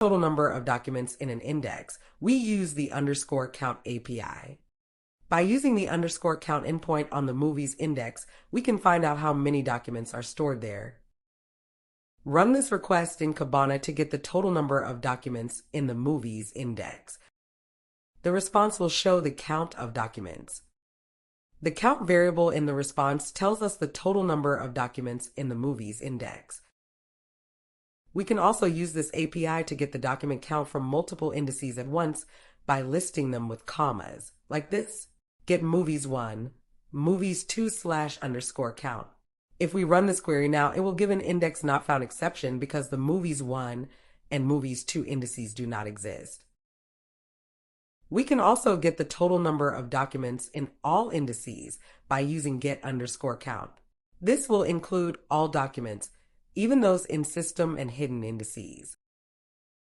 Total number of documents in an index, we use the underscore count API. By using the underscore count endpoint on the movies index, we can find out how many documents are stored there. Run this request in Kibana to get the total number of documents in the movies index. The response will show the count of documents. The count variable in the response tells us the total number of documents in the movies index. We can also use this API to get the document count from multiple indices at once by listing them with commas, like this: get movies1, movies2/_count. If we run this query now, it will give an index not found exception because the movies1 and movies2 indices do not exist. We can also get the total number of documents in all indices by using get_count. This will include all documents, even those in system and hidden indices.